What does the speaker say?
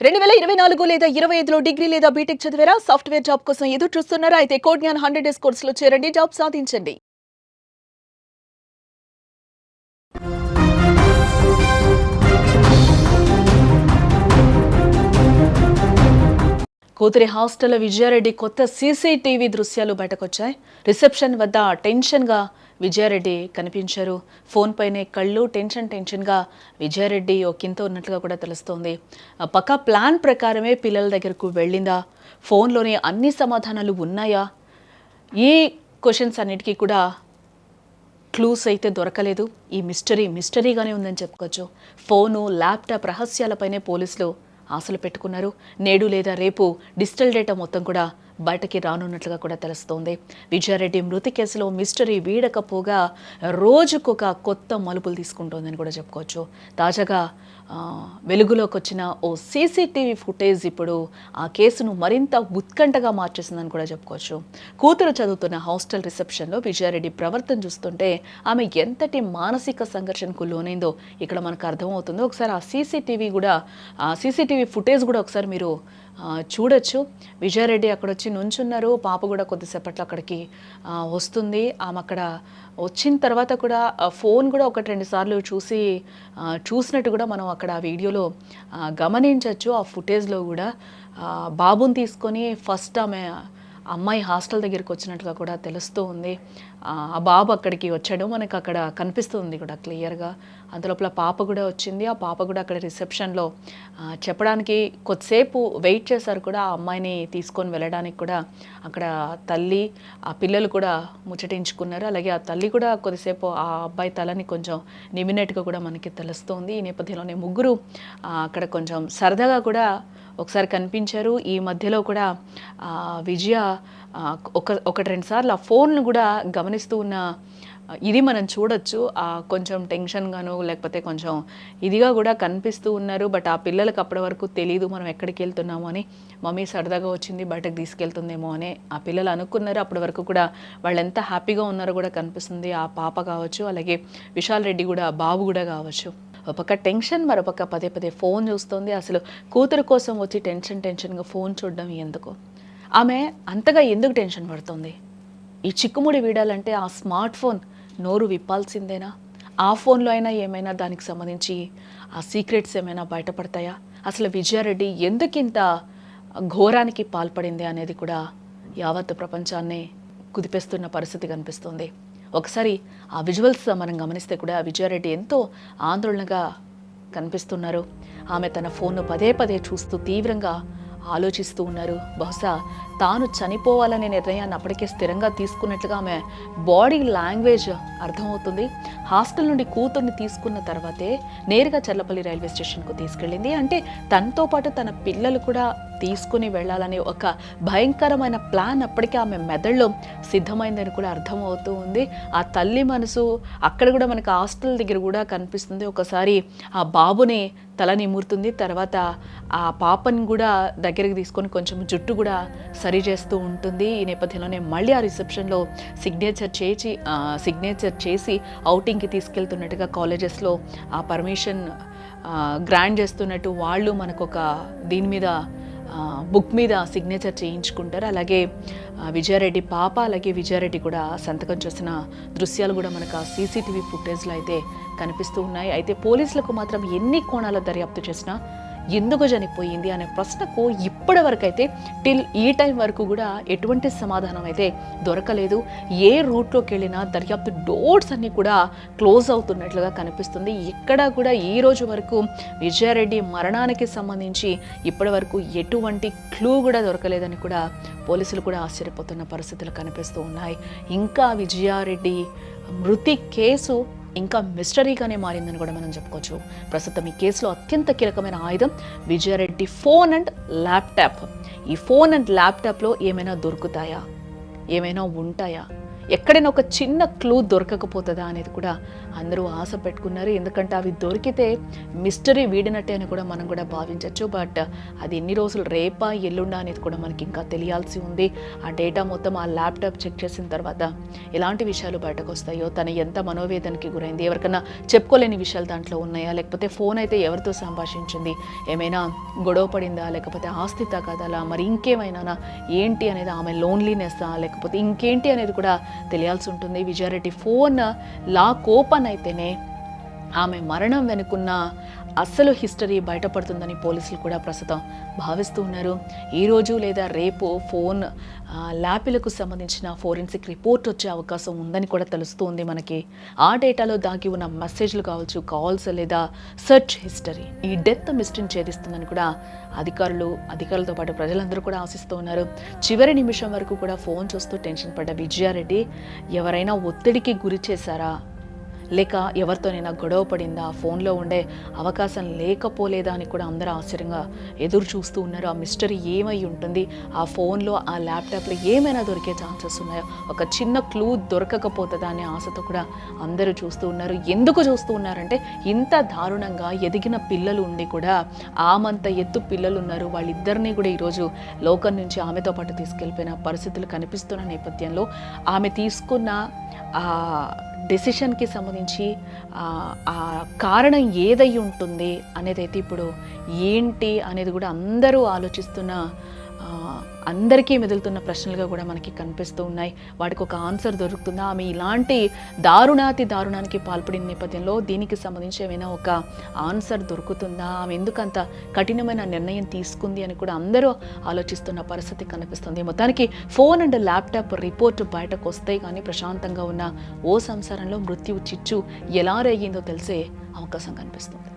2024 లేదా 25లో డిగ్రీ లేదా బీటెక్ చదివారా? సాఫ్ట్‌వేర్ జాబ్ కోసం ఎదురు చూస్తున్నారా? అయితే కోడ్ జ్ఞాన్ 100 డేస్ కోర్సులో చేరండి. జాబ్ సాధించండి. కూతురి హాస్టల్లో విజయారెడ్డి కొత్త సీసీటీవీ దృశ్యాలు బయటకొచ్చాయి. రిసెప్షన్ వద్ద టెన్షన్‌గా విజయారెడ్డి కనిపించారు. ఫోన్ పైనే కళ్ళు టెన్షన్‌గా విజయారెడ్డి ఒకింత ఉన్నట్లుగా కూడా తెలుస్తోంది. పక్కా ప్లాన్ ప్రకారమే పిల్లల దగ్గరకు వెళ్ళిందా? ఫోన్‌లోనే అన్ని సమాధానాలు ఉన్నాయా? ఈ క్వెషన్స్ అన్నిటికీ కూడా క్లూస్ అయితే దొరకలేదు. ఈ మిస్టరీగానే ఉందని చెప్పుకోవచ్చు. ఫోను, ల్యాప్‌టాప్ రహస్యాలపైనే పోలీసులు ఆశలు పెట్టుకున్నారు. నేడు లేదా రేపు డిజిటల్ డేటా మొత్తం కూడా బయటకి రానున్నట్లుగా కూడా తెలుస్తోంది. విజయారెడ్డి మృతి కేసులో మిస్టరీ వీడకపోగా రోజుకొక కొత్త మలుపులు తీసుకుంటోందని కూడా చెప్పుకోవచ్చు. తాజాగా వెలుగులోకి వచ్చిన ఓ సీసీటీవీ ఫుటేజ్ ఇప్పుడు ఆ కేసును మరింత ఉత్కంఠగా మార్చేసిందని కూడా చెప్పుకోవచ్చు. కూతురు చదువుతున్న హాస్టల్ రిసెప్షన్లో విజయారెడ్డి ప్రవర్తన చూస్తుంటే ఆమె ఎంతటి మానసిక సంఘర్షణకు లోనైందో ఇక్కడ మనకు అర్థమవుతుందో. ఒకసారి ఆ సీసీటీవీ ఫుటేజ్ కూడా ఒకసారి మీరు చూడొచ్చు. విజయారెడ్డి అక్కడ వచ్చి నుంచున్నారు. పాప కూడా కొద్దిసేపట్లో అక్కడికి వస్తుంది. ఆమె అక్కడ వచ్చిన తర్వాత కూడా ఫోన్ కూడా 1-2 సార్లు చూసినట్టు కూడా మనం అక్కడ ఆ వీడియోలో గమనించవచ్చు. ఆ ఫుటేజ్లో కూడా బాబుని తీసుకొని ఫస్ట్ అమ్మాయి హాస్టల్ దగ్గరికి వచ్చినట్టుగా కూడా తెలుస్తూ ఉంది. ఆ బాబు అక్కడికి వచ్చాడు, మనకు అక్కడ కనిపిస్తుంది కూడా క్లియర్గా. అంతలోపల పాప కూడా వచ్చింది. ఆ పాప కూడా అక్కడ రిసెప్షన్లో చెప్పడానికి కొద్దిసేపు వెయిట్ చేశారు కూడా. ఆ అమ్మాయిని తీసుకొని వెళ్ళడానికి కూడా అక్కడ తల్లి, ఆ పిల్లలు కూడా ముచ్చటించుకున్నారు. అలాగే ఆ తల్లి కూడా కొద్దిసేపు ఆ అబ్బాయి తలని కొంచెం నిమినట్టుగా కూడా మనకి తెలుస్తోంది. ఈ నేపథ్యంలోనే ముగ్గురు అక్కడ కొంచెం సరదాగా కూడా ఒకసారి కనిపించారు. ఈ మధ్యలో కూడా విజయ 1-2 సార్లు ఆ ఫోన్ను కూడా గమనిస్తూ ఉన్న ఇది మనం చూడొచ్చు. కొంచెం టెన్షన్గాను లేకపోతే కొంచెం ఇదిగా కూడా కనిపిస్తూ ఉన్నారు. బట్ ఆ పిల్లలకు అప్పటి వరకు తెలీదు మనం ఎక్కడికి వెళ్తున్నాము అని. మమ్మీ సరదాగా వచ్చింది, బయటకు తీసుకెళ్తుందేమో అని ఆ పిల్లలు అనుకున్నారు. అప్పటి వరకు కూడా వాళ్ళు ఎంత హ్యాపీగా ఉన్నారో కూడా కనిపిస్తుంది. ఆ పాప కావచ్చు, అలాగే విశాల్ రెడ్డి కూడా, బాబు కూడా కావచ్చు. ఒక పక్క టెన్షన్, మరొక పదే ఫోన్ చూస్తుంది. అసలు కూతురు కోసం వచ్చి టెన్షన్గా ఫోన్ చూడడం ఎందుకు? ఆమె అంతగా ఎందుకు టెన్షన్ పడుతుంది? ఈ చిక్కుముడి వీడాలంటే ఆ స్మార్ట్ ఫోన్ నోరు విప్పాల్సిందేనా? ఆ ఫోన్లో అయినా ఏమైనా దానికి సంబంధించి ఆ సీక్రెట్స్ ఏమైనా బయటపడతాయా? అసలు విజయారెడ్డి ఎందుకింత ఘోరానికి పాల్పడింది అనేది కూడా యావత్ ప్రపంచాన్నే కుదిపేస్తున్న పరిస్థితి కనిపిస్తుంది. ఒకసారి ఆ విజువల్స్ మనం గమనిస్తే కూడా విజయారెడ్డి ఎంతో ఆందోళనగా కనిపిస్తున్నారు. ఆమె తన ఫోన్ను పదే చూస్తూ తీవ్రంగా ఆలోచిస్తూ ఉన్నారు. బహుశా తాను చనిపోవాలనే నిర్ణయాన్ని అప్పటికే స్థిరంగా తీసుకున్నట్లుగా ఆమె బాడీ లాంగ్వేజ్ అర్థమవుతుంది. హాస్టల్ నుండి కూతుర్ని తీసుకున్న తర్వాతే నేరుగా చర్లపల్లి రైల్వే స్టేషన్కు తీసుకెళ్ళింది. అంటే తనతో పాటు తన పిల్లలు కూడా తీసుకుని వెళ్ళాలనే ఒక భయంకరమైన ప్లాన్ అప్పటికే ఆమె మెదడులో సిద్ధమైందని కూడా అర్థమవుతూ ఉంది. ఆ తల్లి మనసు అక్కడ కూడా మనకు హాస్టల్ దగ్గర కూడా కనిపిస్తుంది. ఒకసారి ఆ బాబుని తల నిమురుతుంది, తర్వాత ఆ పాపని కూడా దగ్గరికి తీసుకొని కొంచెం జుట్టు కూడా సరి చేస్తూ ఉంటుంది. ఈ నేపథ్యంలోనే మళ్ళీ ఆ రిసెప్షన్లో సిగ్నేచర్ చేసి ఔటింగ్కి తీసుకెళ్తున్నట్టుగా కాలేజెస్లో ఆ పర్మిషన్ గ్రాంట్ చేస్తున్నట్టు వాళ్ళు మనకు ఒక దీని మీద బుక్ మీద సిగ్నేచర్ చేయించుకుంటారు. అలాగే విజయారెడ్డి పాప, అలాగే విజయారెడ్డి కూడా సంతకం చేసిన దృశ్యాలు కూడా మనకు ఆ సీసీటీవీ ఫుటేజ్లో అయితే కనిపిస్తూ ఉన్నాయి. అయితే పోలీసులకు మాత్రం ఎన్ని కోణాల దర్యాప్తు చేసినా ఎందుకు చనిపోయింది అనే ప్రశ్నకు ఇప్పటి వరకు అయితే ఈ టైం వరకు కూడా ఎటువంటి సమాధానం అయితే దొరకలేదు. ఏ రూట్లోకి వెళ్ళినా దర్యాప్తు డోర్స్ అన్నీ కూడా క్లోజ్ అవుతున్నట్లుగా కనిపిస్తుంది. ఎక్కడా కూడా ఈ రోజు వరకు విజయారెడ్డి మరణానికి సంబంధించి ఇప్పటి వరకు ఎటువంటి క్లూ కూడా దొరకలేదని కూడా పోలీసులు కూడా ఆశ్చర్యపోతున్న పరిస్థితులు కనిపిస్తూ ఉన్నాయి. ఇంకా విజయారెడ్డి మృతి కేసు ఇంకా మిస్టరీగానే మారిందని కూడా మనం చెప్పుకోవచ్చు. ప్రస్తుతం ఈ కేసులో అత్యంత కీలకమైన ఆయుధం విజయారెడ్డి ఫోన్ అండ్ ల్యాప్టాప్. ఈ ఫోన్ అండ్ ల్యాప్టాప్లో ఏమైనా దొరుకుతాయా, ఏమైనా ఉంటాయా? ఎక్కడైనా ఒక చిన్న క్లూ దొరకకపోతుందా అనేది కూడా అందరూ ఆశ పెట్టుకున్నారు. ఎందుకంటే అవి దొరికితే మిస్టరీ వీడినట్టే అని కూడా మనం కూడా భావించవచ్చు. బట్ అది ఎన్ని రోజులు రేపా ఎల్లుండా అనేది కూడా మనకి ఇంకా తెలియాల్సి ఉంది. ఆ డేటా మొత్తం ఆ ల్యాప్టాప్ చెక్ చేసిన తర్వాత ఎలాంటి విషయాలు బయటకు వస్తాయో, తను ఎంత మనోవేదనకి గురైంది, ఎవరికైనా చెప్పుకోలేని విషయాలు దాంట్లో ఉన్నాయా, లేకపోతే ఫోన్ అయితే ఎవరితో సంభాషించింది, ఏమైనా గొడవ పడిందా, లేకపోతే ఆస్తి తగాదాలా, మరి ఇంకేమైనా ఏంటి అనేది, ఆమె లోన్లీనెస్సా, లేకపోతే ఇంకేంటి అనేది కూడా తెలియాల్సి ఉంటుంది. విజయారెడ్డి ఫోన్ లాక్ ఓపెన్ అయితేనే ఆమె మరణం వెనుకున్న అస్సలు హిస్టరీ బయటపడుతుందని పోలీసులు కూడా ప్రస్తుతం భావిస్తూ ఉన్నారు. ఈరోజు లేదా రేపు ఫోన్ ల్యాపిలకు సంబంధించిన ఫోరెన్సిక్ రిపోర్ట్ వచ్చే అవకాశం ఉందని కూడా తెలుస్తుంది మనకి. ఆ డేటాలో దాగి ఉన్న మెసేజ్లు కావచ్చు, కాల్స్ లేదా సెర్చ్ హిస్టరీ ఈ డెత్ మిస్టరీని ఛేదిస్తుందని కూడా అధికారులతో పాటు ప్రజలందరూ కూడా ఆశిస్తూ ఉన్నారు. చివరి నిమిషం వరకు కూడా ఫోన్ చూస్తూ టెన్షన్ పడ్డ విజయారెడ్డి ఎవరైనా ఒత్తిడికి గురి చేశారా, లేక ఎవరితోనైనా గొడవ పడిందా, ఫోన్లో ఉండే అవకాశం లేకపోలేదా అని కూడా అందరూ ఆశ్చర్యంగా ఎదురు చూస్తూ ఉన్నారు. ఆ మిస్టరీ ఏమై ఉంటుంది, ఆ ఫోన్లో ఆ ల్యాప్టాప్లో ఏమైనా దొరికే ఛాన్సెస్ ఉన్నాయో, ఒక చిన్న క్లూ దొరకకపోతుందా అనే ఆశతో కూడా అందరూ చూస్తూ ఉన్నారు. ఎందుకు చూస్తూ ఉన్నారంటే ఇంత దారుణంగా ఎదిగిన పిల్లలు ఉండి కూడా ఆమంత ఎత్తు పిల్లలు ఉన్నారు, వాళ్ళిద్దరినీ కూడా ఈరోజు లోకం నుంచి ఆమెతో పాటు తీసుకెళ్ళిపోయిన పరిస్థితులు కనిపిస్తున్న నేపథ్యంలో ఆమె తీసుకున్న ఆ డెసిషన్కి సంబంధించి ఆ కారణం ఏదై ఉంటుంది అనేది అయితే ఇప్పుడు ఏంటి అనేది కూడా అందరూ ఆలోచిస్తున్న, అందరికీ మెదులుతున్న ప్రశ్నలుగా కూడా మనకి కనిపిస్తూ ఉన్నాయి. వాటికి ఒక ఆన్సర్ దొరుకుతుందా, ఆమె ఇలాంటి దారుణానికి పాల్పడిన నేపథ్యంలో దీనికి సంబంధించి ఏమైనా ఒక ఆన్సర్ దొరుకుతుందా, ఆమె ఎందుకంత కఠినమైన నిర్ణయం తీసుకుంది అని కూడా అందరూ ఆలోచిస్తున్న పరిస్థితి కనిపిస్తుంది. మొత్తానికి ఫోన్ అండ్ ల్యాప్టాప్ రిపోర్ట్ బయటకు వస్తే కానీ ప్రశాంతంగా ఉన్న ఓ సంసారంలో మృత్యు చిచ్చు ఎలా రేగిందో తెలిసే అవకాశం కనిపిస్తుంది.